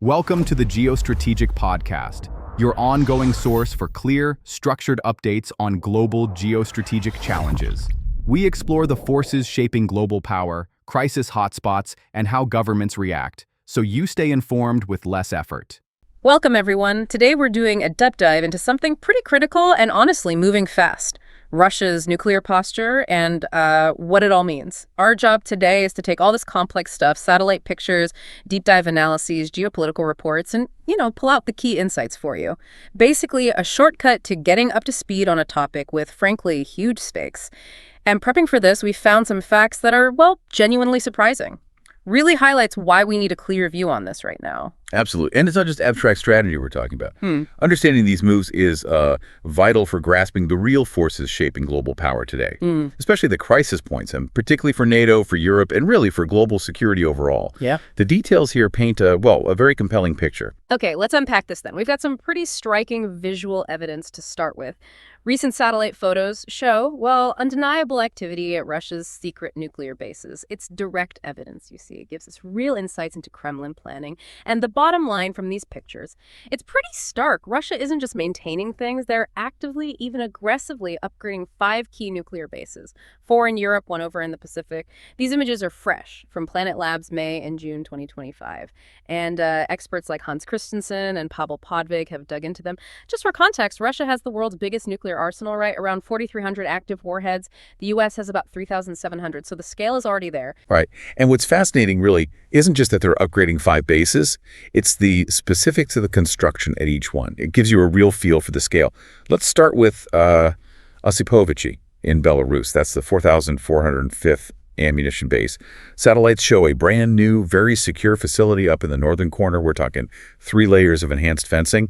Welcome to the Geostrategic Podcast, your ongoing source for clear, structured updates on global geostrategic challenges. We explore the forces shaping global power, crisis hotspots, and how governments react, so you stay informed with less effort. Welcome, everyone. Today we're doing a deep dive into something pretty critical and honestly moving fast. Russia's nuclear posture and what it all means. Our job today is to take all this complex stuff, satellite pictures, deep dive analyses, geopolitical reports, and, pull out the key insights for you. Basically, a shortcut to getting up to speed on a topic with, frankly, huge stakes. And prepping for this, we found some facts that are, genuinely surprising. Really highlights why we need a clear view on this right now. Absolutely. And it's not just abstract strategy we're talking about. Understanding these moves is vital for grasping the real forces shaping global power today, especially the crisis points, and particularly for NATO, for Europe, and really for global security overall. Yeah. The details here paint a very compelling picture. Okay, let's unpack this then. We've got some pretty striking visual evidence to start with. Recent satellite photos show, undeniable activity at Russia's secret nuclear bases. It's direct evidence, you see. It gives us real insights into Kremlin planning. And the bottom line from these pictures, it's pretty stark. Russia isn't just maintaining things. They're actively, even aggressively upgrading 5 key nuclear bases. 4 in Europe, 1 over in the Pacific. These images are fresh from Planet Labs May and June 2025. And experts like Hans Christensen and Pavel Podvig have dug into them. Just for context, Russia has the world's biggest nuclear arsenal, right? Around 4,300 active warheads. The U.S. has about 3,700, so the scale is already there. Right. And what's fascinating really isn't just that they're upgrading 5 bases, it's the specifics of the construction at each one. It gives you a real feel for the scale. Let's start with Osipovichy in Belarus. That's the 4,405th ammunition base. Satellites show a brand new, very secure facility up in the northern corner. We're talking 3 layers of enhanced fencing,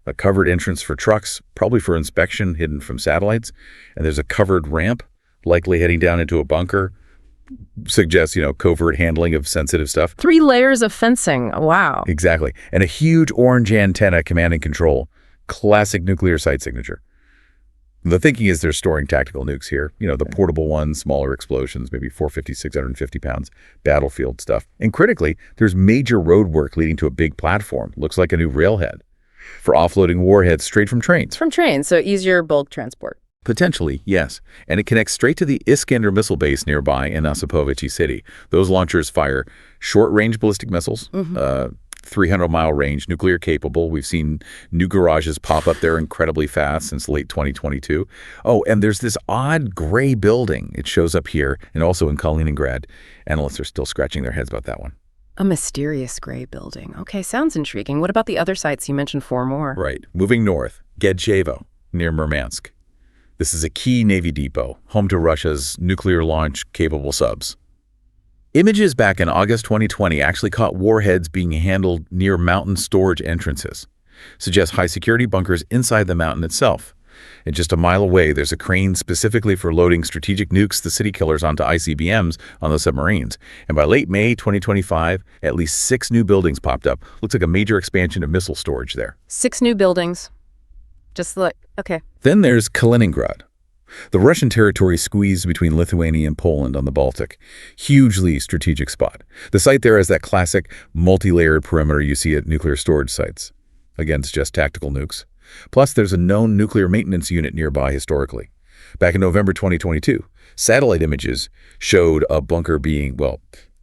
a covered entrance for trucks, probably for inspection, hidden from satellites. And there's a covered ramp, likely heading down into a bunker. Suggests, covert handling of sensitive stuff. 3 layers of fencing. Wow. Exactly. And a huge orange antenna command and control. Classic nuclear site signature. The thinking is they're storing tactical nukes here. The portable ones, smaller explosions, maybe 450, 650 pounds, battlefield stuff. And critically, there's major road work leading to a big platform. Looks like a new railhead for offloading warheads straight from trains. From trains, so easier bulk transport. Potentially, yes. And it connects straight to the Iskander missile base nearby in Osipovichy City. Those launchers fire short-range ballistic missiles, 300-mile range, nuclear capable. We've seen new garages pop up there incredibly fast since late 2022. Oh, and there's this odd gray building. It shows up here and also in Kaliningrad. Analysts are still scratching their heads about that one. A mysterious gray building. Okay, sounds intriguing. What about the other sites? You mentioned 4 more. Right. Moving north, Gedchevo, near Murmansk. This is a key Navy depot, home to Russia's nuclear launch-capable subs. Images back in August 2020 actually caught warheads being handled near mountain storage entrances. Suggests high-security bunkers inside the mountain itself. And just a mile away, there's a crane specifically for loading strategic nukes, the city killers, onto ICBMs on the submarines. And by late May 2025, at least 6 new buildings popped up. Looks like a major expansion of missile storage there. 6 new buildings. Just look, okay. Then there's Kaliningrad. The Russian territory squeezed between Lithuania and Poland on the Baltic. Hugely strategic spot. The site there has that classic multi-layered perimeter you see at nuclear storage sites. Against just tactical nukes. Plus, there's a known nuclear maintenance unit nearby historically. Back in November 2022, satellite images showed a bunker being,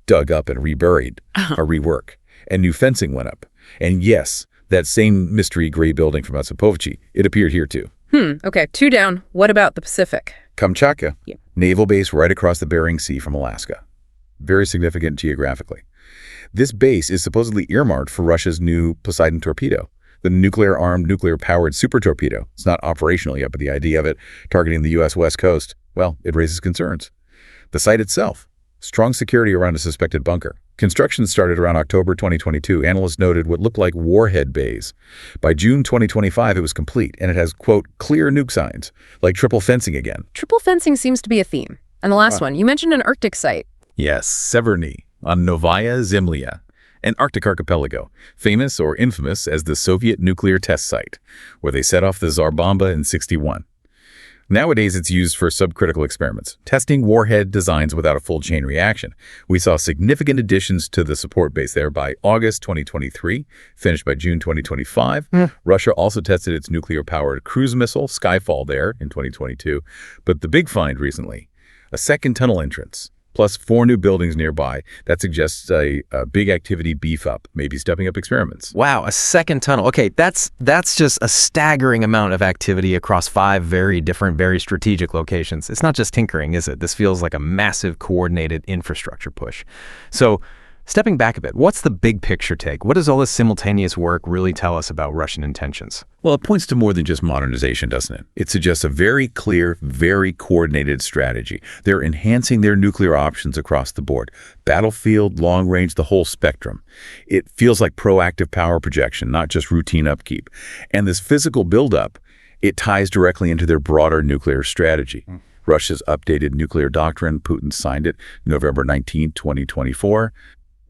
dug up and reburied, a rework. And new fencing went up. And yes, that same mystery gray building from Osipovichy, it appeared here too. Okay, 2 down. What about the Pacific? Kamchatka, naval base right across the Bering Sea from Alaska. Very significant geographically. This base is supposedly earmarked for Russia's new Poseidon torpedo, the nuclear-armed, nuclear-powered super torpedo. It's not operational yet, but the idea of it targeting the U.S. West Coast, it raises concerns. The site itself, strong security around a suspected bunker. Construction started around October 2022. Analysts noted what looked like warhead bays. By June 2025, it was complete, and it has, quote, clear nuke signs, like triple fencing again. Triple fencing seems to be a theme. And the last one, you mentioned an Arctic site. Yes, Severny, on Novaya Zemlya, an Arctic archipelago, famous or infamous as the Soviet nuclear test site, where they set off the Tsar Bomba in '61. Nowadays, it's used for subcritical experiments, testing warhead designs without a full chain reaction. We saw significant additions to the support base there by August 2023, finished by June 2025. Russia also tested its nuclear-powered cruise missile, Skyfall, there in 2022. But the big find recently, a second tunnel entrance, plus 4 new buildings nearby. That suggests a big activity beef up, maybe stepping up experiments. Wow, a second tunnel. Okay, that's just a staggering amount of activity across 5 very different, very strategic locations. It's not just tinkering, is it? This feels like a massive coordinated infrastructure push. So, stepping back a bit, what's the big picture take? What does all this simultaneous work really tell us about Russian intentions? Well, it points to more than just modernization, doesn't it? It suggests a very clear, very coordinated strategy. They're enhancing their nuclear options across the board. Battlefield, long range, the whole spectrum. It feels like proactive power projection, not just routine upkeep. And this physical buildup, it ties directly into their broader nuclear strategy. Russia's updated nuclear doctrine, Putin signed it November 19, 2024.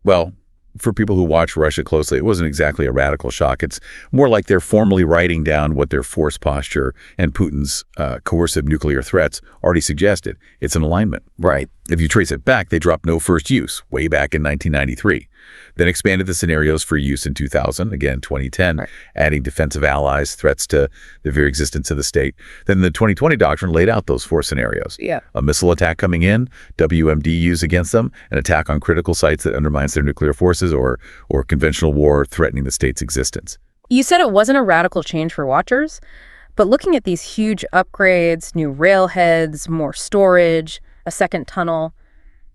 Well, for people who watch Russia closely, it wasn't exactly a radical shock. It's more like they're formally writing down what their force posture and Putin's coercive nuclear threats already suggested. It's an alignment. Right. If you trace it back, they dropped no first use way back in 1993. Then expanded the scenarios for use in 2000, again 2010, right, adding defensive allies, threats to the very existence of the state. Then the 2020 doctrine laid out those 4 scenarios. Yeah. A missile attack coming in, WMD used against them, an attack on critical sites that undermines their nuclear forces, or conventional war threatening the state's existence. You said it wasn't a radical change for watchers, but looking at these huge upgrades, new railheads, more storage, a second tunnel,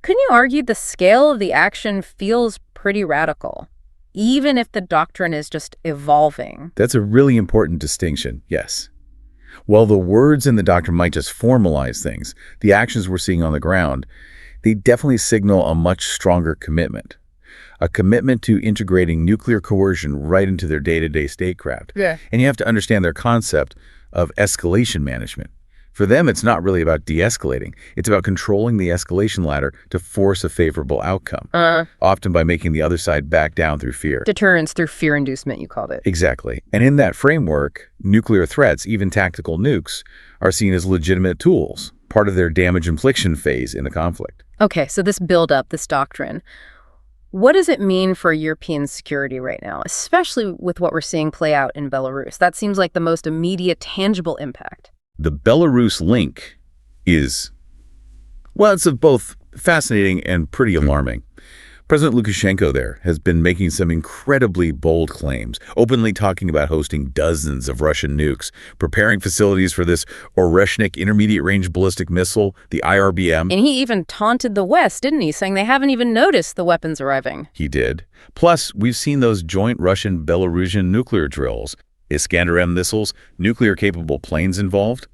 couldn't you argue the scale of the action feels pretty radical, even if the doctrine is just evolving? That's a really important distinction, yes. While the words in the doctrine might just formalize things, the actions we're seeing on the ground, they definitely signal a much stronger commitment. A commitment to integrating nuclear coercion right into their day-to-day statecraft. Yeah. And you have to understand their concept of escalation management. For them, it's not really about de-escalating. It's about controlling the escalation ladder to force a favorable outcome, often by making the other side back down through fear. Deterrence through fear inducement, you called it. Exactly. And in that framework, nuclear threats, even tactical nukes, are seen as legitimate tools, part of their damage infliction phase in the conflict. Okay, so this build-up, this doctrine, what does it mean for European security right now, especially with what we're seeing play out in Belarus? That seems like the most immediate, tangible impact. The Belarus link is, well, it's both fascinating and pretty alarming. President Lukashenko there has been making some incredibly bold claims, openly talking about hosting dozens of Russian nukes, preparing facilities for this Oreshnik intermediate-range ballistic missile, the IRBM. And he even taunted the West, didn't he, saying they haven't even noticed the weapons arriving. He did. Plus, we've seen those joint Russian-Belarusian nuclear drills, Iskander-M missiles, nuclear-capable planes involved.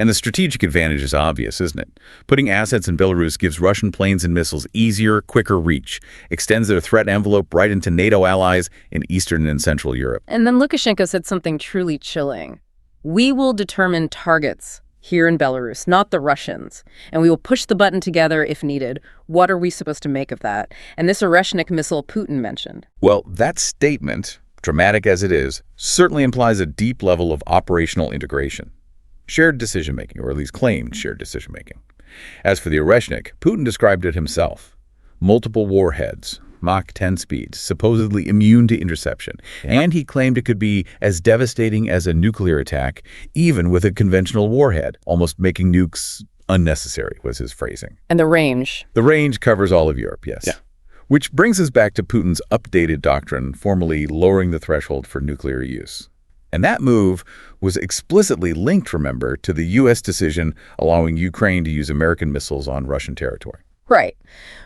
And the strategic advantage is obvious, isn't it? Putting assets in Belarus gives Russian planes and missiles easier, quicker reach, extends their threat envelope right into NATO allies in Eastern and Central Europe. And then Lukashenko said something truly chilling. We will determine targets here in Belarus, not the Russians, and we will push the button together if needed. What are we supposed to make of that? And this Oreshnik missile Putin mentioned. Well, that statement, dramatic as it is, certainly implies a deep level of operational integration. Shared decision-making, or at least claimed shared decision-making. As for the Oreshnik, Putin described it himself. Multiple warheads, Mach 10 speeds, supposedly immune to interception. And he claimed it could be as devastating as a nuclear attack, even with a conventional warhead, almost making nukes unnecessary, was his phrasing. And the range? The range covers all of Europe, yes. Yeah. Which brings us back to Putin's updated doctrine, formally lowering the threshold for nuclear use. And that move was explicitly linked, remember, to the U.S. decision allowing Ukraine to use American missiles on Russian territory. Right.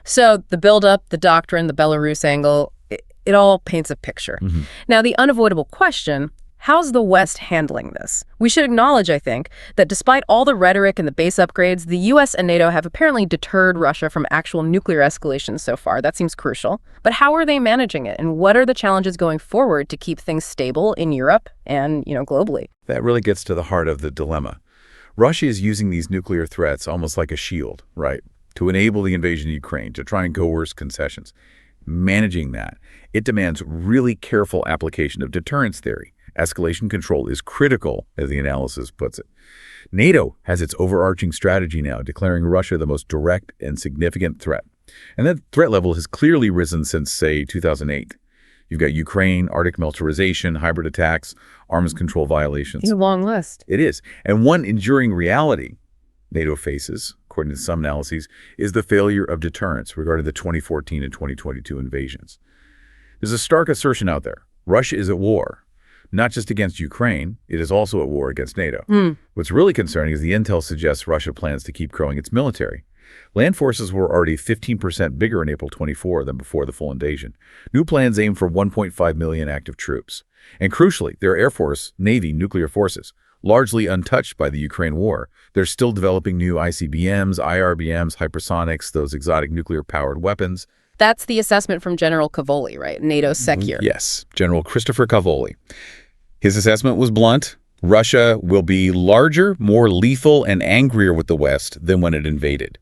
So the buildup, the doctrine, the Belarus angle, it all paints a picture. Mm-hmm. Now, the unavoidable question, how's the West handling this? We should acknowledge, I think, that despite all the rhetoric and the base upgrades, the U.S. and NATO have apparently deterred Russia from actual nuclear escalation so far. That seems crucial. But how are they managing it? And what are the challenges going forward to keep things stable in Europe and, globally? That really gets to the heart of the dilemma. Russia is using these nuclear threats almost like a shield, right? To enable the invasion of Ukraine, to try and coerce concessions. Managing that, it demands really careful application of deterrence theory. Escalation control is critical, as the analysis puts it. NATO has its overarching strategy now, declaring Russia the most direct and significant threat. And that threat level has clearly risen since, say, 2008. You've got Ukraine, Arctic militarization, hybrid attacks, arms control violations. It's a long list. It is. And one enduring reality NATO faces, according to some analyses, is the failure of deterrence regarding the 2014 and 2022 invasions. There's a stark assertion out there. Russia is at war, not just against Ukraine, it is also at war against NATO. What's really concerning is the intel suggests Russia plans to keep growing its military. Land forces were already 15% bigger in April 24 than before the full invasion. New plans aim for 1.5 million active troops. And crucially, their Air Force, Navy, nuclear forces, largely untouched by the Ukraine war. They're still developing new ICBMs, IRBMs, hypersonics, those exotic nuclear-powered weapons. That's the assessment from General Cavoli, right? NATO's SecUr. Yes, General Christopher Cavoli. His assessment was blunt. Russia will be larger, more lethal, and angrier with the West than when it invaded.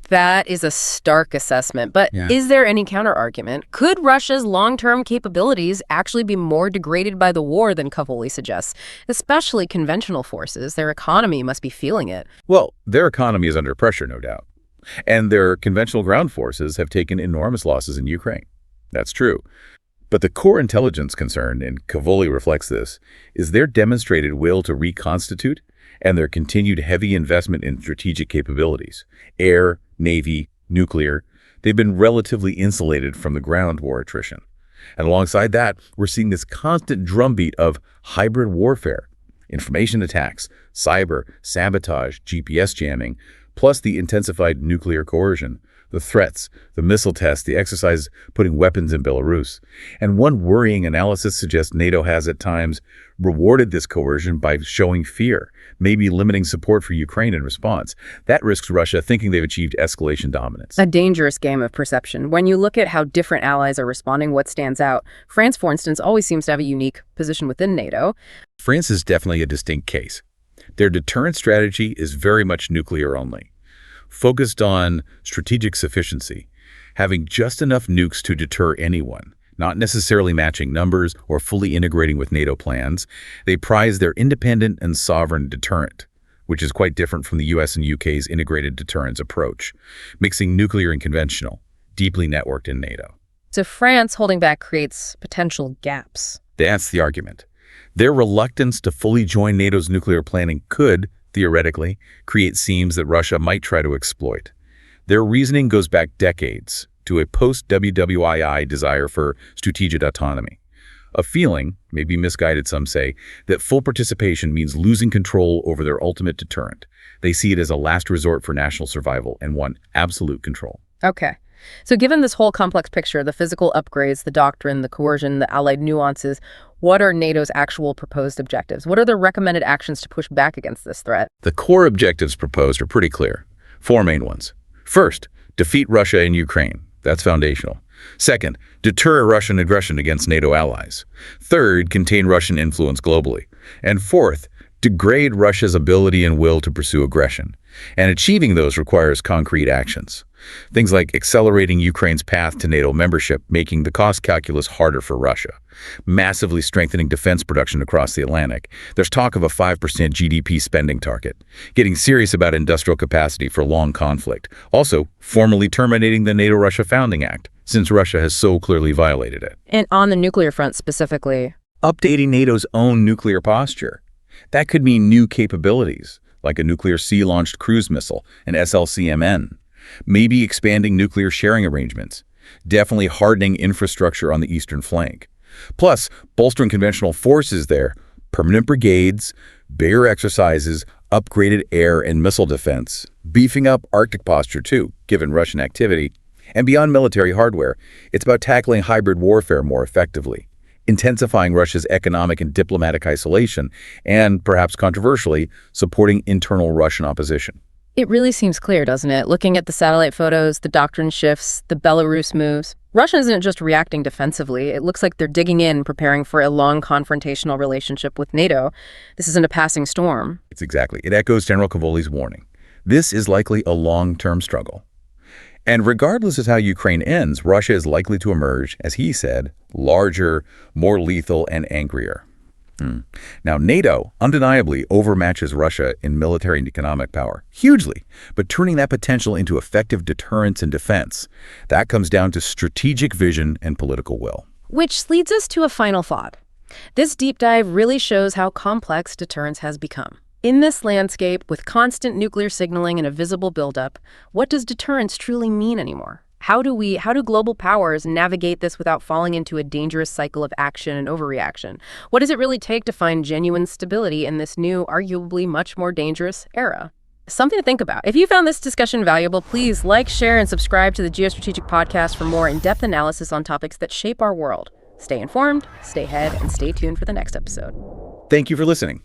That is a stark assessment, but Yeah. is there any counterargument? Could Russia's long-term capabilities actually be more degraded by the war than Cavoli suggests? Especially conventional forces. Their economy must be feeling it. Well, their economy is under pressure, no doubt. And their conventional ground forces have taken enormous losses in Ukraine. That's true. But the core intelligence concern, and Cavoli reflects this, is their demonstrated will to reconstitute and their continued heavy investment in strategic capabilities. Air, Navy, nuclear, they've been relatively insulated from the ground war attrition. And alongside that, we're seeing this constant drumbeat of hybrid warfare, information attacks, cyber, sabotage, GPS jamming, plus the intensified nuclear coercion, the threats, the missile tests, the exercise putting weapons in Belarus. And one worrying analysis suggests NATO has at times rewarded this coercion by showing fear, maybe limiting support for Ukraine in response. That risks Russia thinking they've achieved escalation dominance. A dangerous game of perception. When you look at how different allies are responding, what stands out? France, for instance, always seems to have a unique position within NATO. France is definitely a distinct case. Their deterrent strategy is very much nuclear only, focused on strategic sufficiency, having just enough nukes to deter anyone, not necessarily matching numbers or fully integrating with NATO plans. They prize their independent and sovereign deterrent, which is quite different from the US and UK's integrated deterrence approach, mixing nuclear and conventional, deeply networked in NATO. So France holding back creates potential gaps. That's the argument. Their reluctance to fully join NATO's nuclear planning could, theoretically, create seams that Russia might try to exploit. Their reasoning goes back decades to a post-WWII desire for strategic autonomy. A feeling, maybe misguided some say, that full participation means losing control over their ultimate deterrent. They see it as a last resort for national survival and want absolute control. Okay. So given this whole complex picture, the physical upgrades, the doctrine, the coercion, the allied nuances, what are NATO's actual proposed objectives? What are the recommended actions to push back against this threat? The core objectives proposed are pretty clear. Four main ones. First, defeat Russia in Ukraine. That's foundational. Second, deter Russian aggression against NATO allies. Third, contain Russian influence globally. And fourth, degrade Russia's ability and will to pursue aggression. And achieving those requires concrete actions. Things like accelerating Ukraine's path to NATO membership, making the cost calculus harder for Russia. Massively strengthening defense production across the Atlantic. There's talk of a 5% GDP spending target. Getting serious about industrial capacity for long conflict. Also, formally terminating the NATO-Russia Founding Act, since Russia has so clearly violated it. And on the nuclear front specifically, Updating NATO's own nuclear posture. That could mean new capabilities, like a nuclear sea-launched cruise missile, an SLCMN. Maybe expanding nuclear sharing arrangements. Definitely hardening infrastructure on the eastern flank. Plus, bolstering conventional forces there, permanent brigades, bigger exercises, upgraded air and missile defense, beefing up Arctic posture too, given Russian activity. And beyond military hardware, it's about tackling hybrid warfare more effectively, intensifying Russia's economic and diplomatic isolation, and, perhaps controversially, supporting internal Russian opposition. it really seems clear, doesn't it? Looking at the satellite photos, the doctrine shifts, the Belarus moves. Russia isn't just reacting defensively. It looks like they're digging in, preparing for a long confrontational relationship with NATO. This isn't a passing storm. It echoes General Cavoli's warning. This is likely a long-term struggle. And regardless of how Ukraine ends, Russia is likely to emerge, as he said, larger, more lethal, and angrier. Now, NATO undeniably overmatches Russia in military and economic power, hugely, but turning that potential into effective deterrence and defense, that comes down to strategic vision and political will. Which leads us to a final thought. This deep dive really shows how complex deterrence has become. In this landscape, with constant nuclear signaling and a visible buildup, what does deterrence truly mean anymore? How do global powers navigate this without falling into a dangerous cycle of action and overreaction? What does it really take to find genuine stability in this new, arguably much more dangerous era? Something to think about. If you found this discussion valuable, please like, share, and subscribe to the Geostrategic Podcast for more in-depth analysis on topics that shape our world. Stay informed, stay ahead, and stay tuned for the next episode. Thank you for listening.